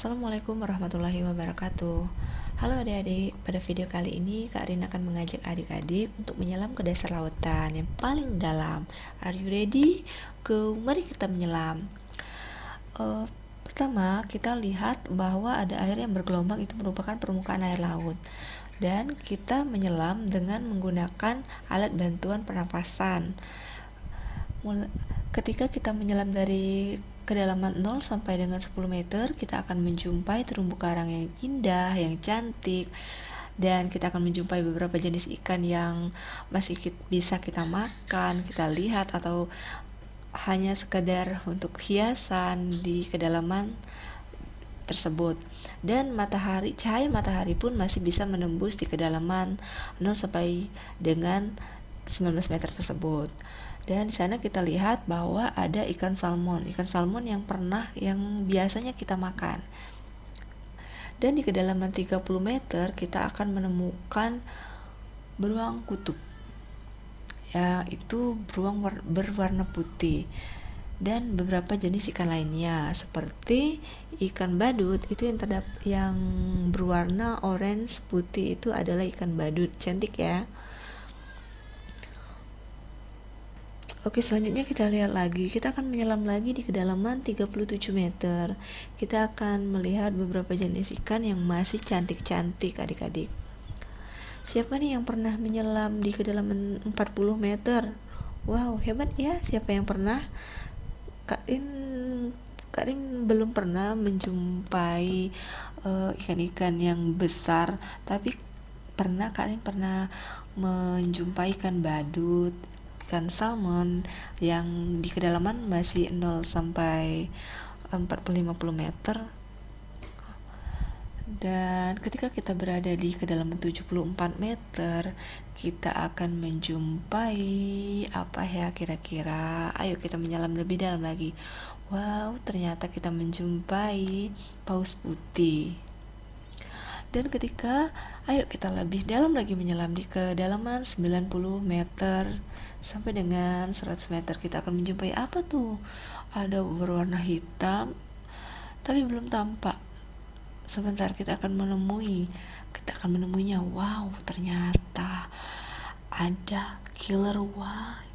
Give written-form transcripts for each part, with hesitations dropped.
Assalamualaikum warahmatullahi wabarakatuh. Halo adik-adik, pada video kali ini Kak Rin akan mengajak adik-adik untuk menyelam ke dasar lautan yang paling dalam. Are you ready? Mari kita menyelam. Pertama, kita lihat bahwa ada air yang bergelombang, itu merupakan permukaan air laut. Dan kita menyelam dengan menggunakan alat bantuan pernapasan. Ketika kita menyelam dari kedalaman 0 sampai dengan 10 meter, kita akan menjumpai terumbu karang yang indah, yang cantik, dan kita akan menjumpai beberapa jenis ikan yang masih bisa kita makan, kita lihat, atau hanya sekedar untuk hiasan di kedalaman tersebut. Dan cahaya matahari pun masih bisa menembus di kedalaman 0 sampai dengan 19 meter tersebut. Dan di sana kita lihat bahwa ada ikan salmon yang biasanya kita makan. Dan di kedalaman 30 meter kita akan menemukan beruang kutub, yaitu beruang berwarna putih, dan beberapa jenis ikan lainnya seperti ikan badut. Itu yang berwarna orange putih, itu adalah ikan badut, cantik ya. Oke, selanjutnya kita lihat lagi. Kita akan menyelam lagi di kedalaman 37 meter. Kita akan melihat beberapa jenis ikan yang masih cantik-cantik adik-adik. Siapa nih yang pernah menyelam di kedalaman 40 meter? Wow, hebat ya. Siapa yang pernah? Kak Rin belum pernah menjumpai ikan-ikan yang besar, tapi Kak Rin pernah menjumpai ikan badut, ikan salmon yang di kedalaman masih 0 sampai 40-50 meter. Dan ketika kita berada di kedalaman 74 meter, kita akan menjumpai apa ya kira-kira? Ayo kita menyelam lebih dalam lagi. Wow, ternyata kita menjumpai paus putih. Dan ayo kita lebih dalam lagi menyelam di kedalaman 90 meter sampai dengan 100 meter, kita akan menjumpai apa tuh? Ada berwarna hitam tapi belum tampak. Sebentar, kita akan menemuinya. Wow, ternyata ada killer whale.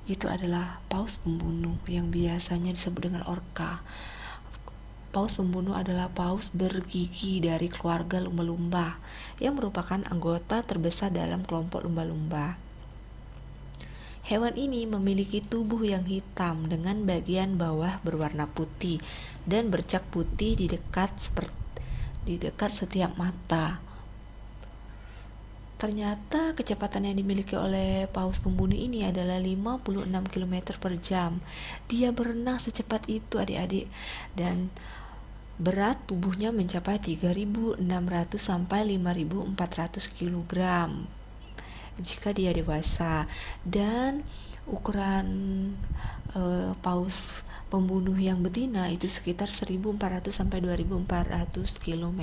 Itu adalah paus pembunuh yang biasanya disebut dengan orca. Paus pembunuh adalah paus bergigi dari keluarga lumba-lumba yang merupakan anggota terbesar dalam kelompok lumba-lumba. Hewan ini memiliki tubuh yang hitam dengan bagian bawah berwarna putih dan bercak putih di dekat setiap mata. Ternyata kecepatan yang dimiliki oleh paus pembunuh ini adalah 56 km per jam. Dia berenang secepat itu adik-adik, dan berat tubuhnya mencapai 3.600 sampai 5.400 kg jika dia dewasa. Dan ukuran paus pembunuh yang betina itu sekitar 1.400 sampai 2.400 km.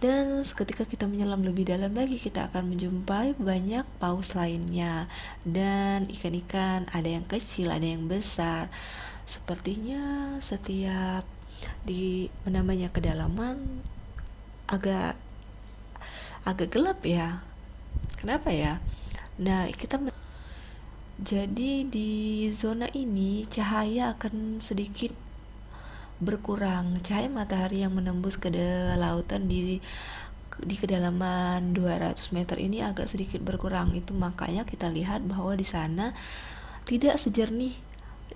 Dan ketika kita menyelam lebih dalam lagi, kita akan menjumpai banyak paus lainnya dan ikan-ikan, ada yang kecil, ada yang besar. Sepertinya setiap di namanya kedalaman agak gelap ya. Kenapa ya? Nah, jadi di zona ini cahaya akan sedikit berkurang. Cahaya matahari yang menembus ke lautan di kedalaman 200 meter ini agak sedikit berkurang. Itu makanya kita lihat bahwa di sana tidak sejernih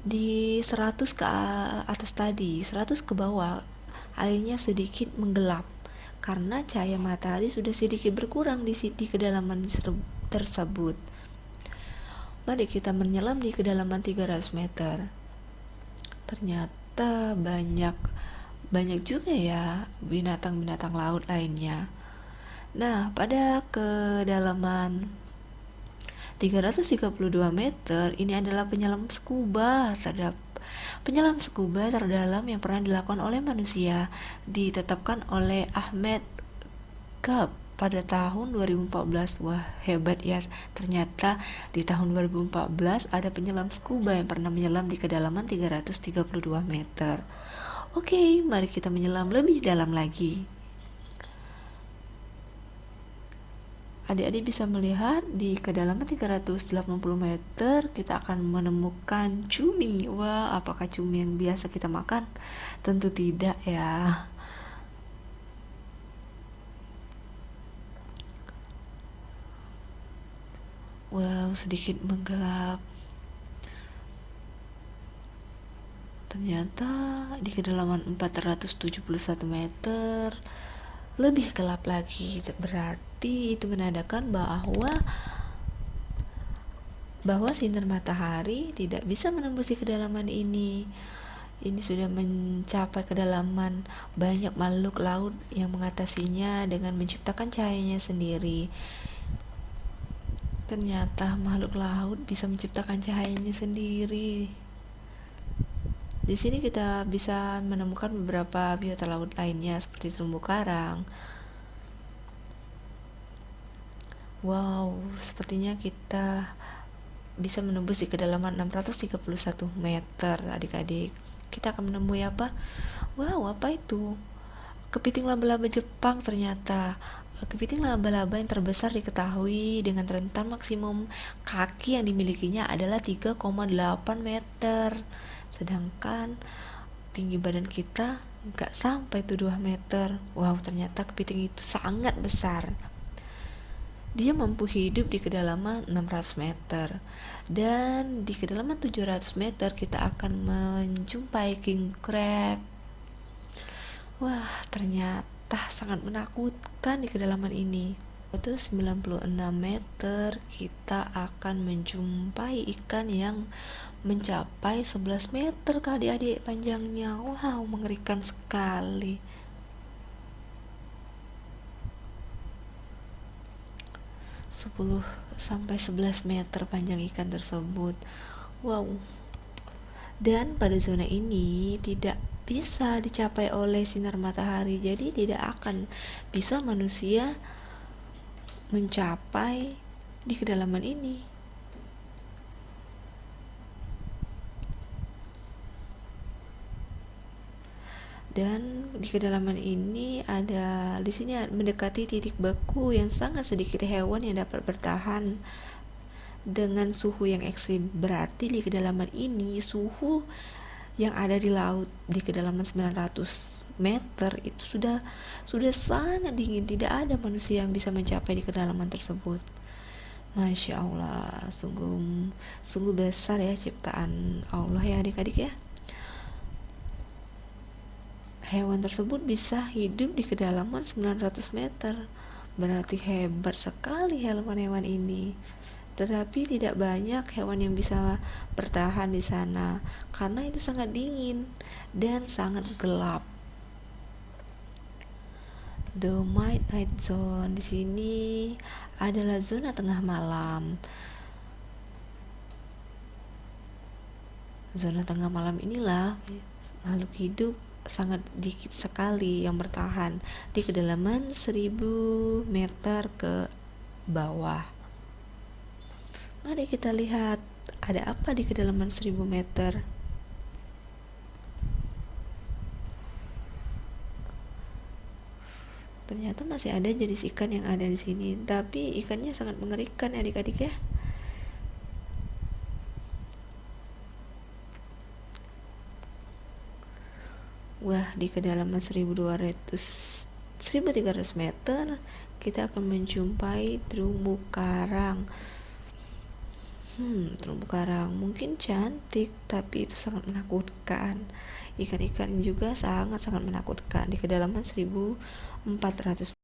di 100 ke atas tadi, 100 ke bawah airnya sedikit menggelap karena cahaya matahari sudah sedikit berkurang di kedalaman tersebut. Mari kita menyelam di kedalaman 300 meter. Ternyata banyak juga ya binatang-binatang laut lainnya. Nah, pada kedalaman 332 meter ini adalah penyelam scuba terdalam yang pernah dilakukan oleh manusia, ditetapkan oleh Ahmed Kapp pada tahun 2014. Wah, hebat ya. Ternyata di tahun 2014 ada penyelam scuba yang pernah menyelam di kedalaman 332 meter. Oke, mari kita menyelam lebih dalam lagi. Adik-adik bisa melihat di kedalaman 380 meter kita akan menemukan cumi. Wah, apakah cumi yang biasa kita makan? Tentu tidak ya. Wow, sedikit menggelap. Ternyata di kedalaman 471 meter lebih gelap lagi. Berarti itu menandakan bahwa sinar matahari tidak bisa menembus kedalaman ini. Ini sudah mencapai kedalaman, banyak makhluk laut yang mengatasinya dengan menciptakan cahayanya sendiri. Ternyata makhluk laut bisa menciptakan cahayanya sendiri. Di sini kita bisa menemukan beberapa biota laut lainnya seperti terumbu karang. Wow, sepertinya kita bisa menembus di kedalaman 631 meter, adik-adik. Kita akan menemui apa? Wow, apa itu? Kepiting laba-laba Jepang ternyata. Kepiting laba-laba yang terbesar diketahui dengan rentan maksimum kaki yang dimilikinya adalah 3,8 meter. Sedangkan tinggi badan kita nggak sampai tuh 2 meter. Wow, ternyata kepiting itu sangat besar. Dia mampu hidup di kedalaman 600 meter. Dan di kedalaman 700 meter kita akan menjumpai king crab. Wah, ternyata sangat menakutkan di kedalaman ini. Itu 96 meter kita akan menjumpai ikan yang mencapai 11 meter ke adik-adik panjangnya. Wow, mengerikan sekali. 10 sampai 11 meter panjang ikan tersebut. Wow. Dan pada zona ini tidak bisa dicapai oleh sinar matahari, jadi tidak akan bisa manusia mencapai di kedalaman ini. Dan di kedalaman ini di sini mendekati titik beku yang sangat sedikit hewan yang dapat bertahan dengan suhu yang ekstrim. Berarti di kedalaman ini suhu yang ada di laut di kedalaman 900 meter itu sudah sangat dingin, tidak ada manusia yang bisa mencapai di kedalaman tersebut. Masya Allah, sungguh besar ya ciptaan Allah ya adik-adik ya. Hewan tersebut bisa hidup di kedalaman 900 meter. Berarti hebat sekali hewan-hewan ini. Tetapi tidak banyak hewan yang bisa bertahan di sana karena itu sangat dingin dan sangat gelap. The Midnight Zone di sini adalah zona tengah malam. Zona tengah malam inilah makhluk hidup sangat dikit sekali yang bertahan di kedalaman 1000 meter ke bawah. Mari kita lihat ada apa di kedalaman 1000 meter. Ternyata masih ada jenis ikan yang ada di sini, tapi ikannya sangat mengerikan adik-adik ya. Wah, di kedalaman 1300 meter kita akan menjumpai terumbu karang. Terumbu karang mungkin cantik, tapi itu sangat menakutkan. Ikan-ikan juga sangat-sangat menakutkan di kedalaman 1400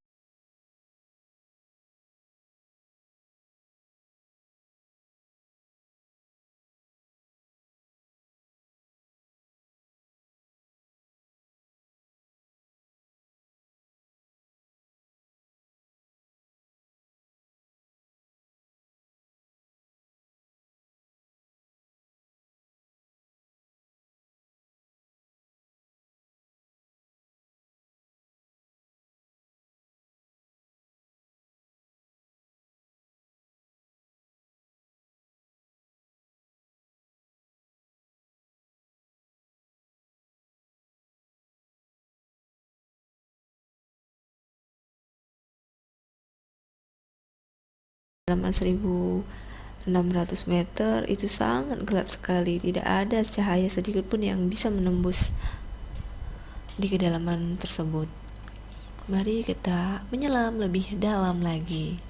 kedalaman 1600 meter itu sangat gelap sekali, tidak ada cahaya sedikit pun yang bisa menembus di kedalaman tersebut. Mari kita menyelam lebih dalam lagi.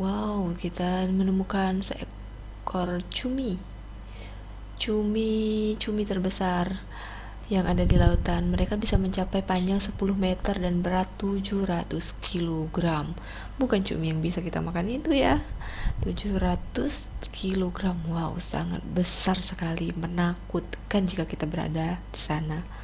Wow, kita menemukan seekor cumi terbesar yang ada di lautan. Mereka bisa mencapai panjang 10 meter dan berat 700 kilogram. Bukan cumi yang bisa kita makan itu ya. 700 kilogram. Wow, sangat besar sekali, menakutkan jika kita berada di sana.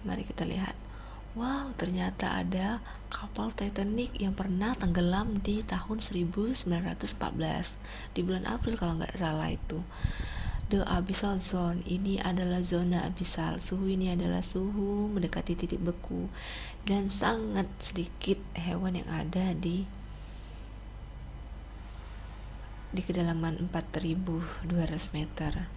Mari kita lihat. Wow, ternyata ada kapal Titanic yang pernah tenggelam di tahun 1914 di bulan April kalau nggak salah itu. The Abyssal Zone ini adalah zona abisal. Suhu ini adalah suhu mendekati titik beku dan sangat sedikit hewan yang ada di kedalaman 4200 meter.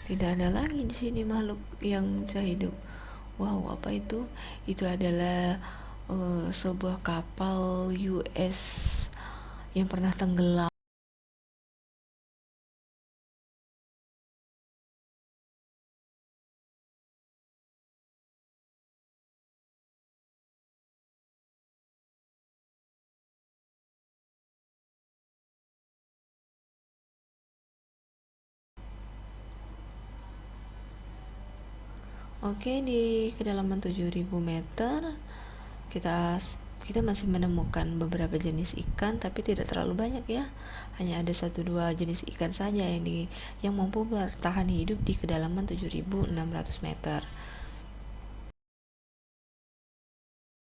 Tidak ada lagi di sini makhluk yang bisa hidup. Wow, apa itu? Itu adalah sebuah kapal US yang pernah tenggelam. Oke, di kedalaman 7000 meter kita kita masih menemukan beberapa jenis ikan, tapi tidak terlalu banyak ya. Hanya ada 1-2 jenis ikan saja yang mampu bertahan hidup di kedalaman 7.600 meter.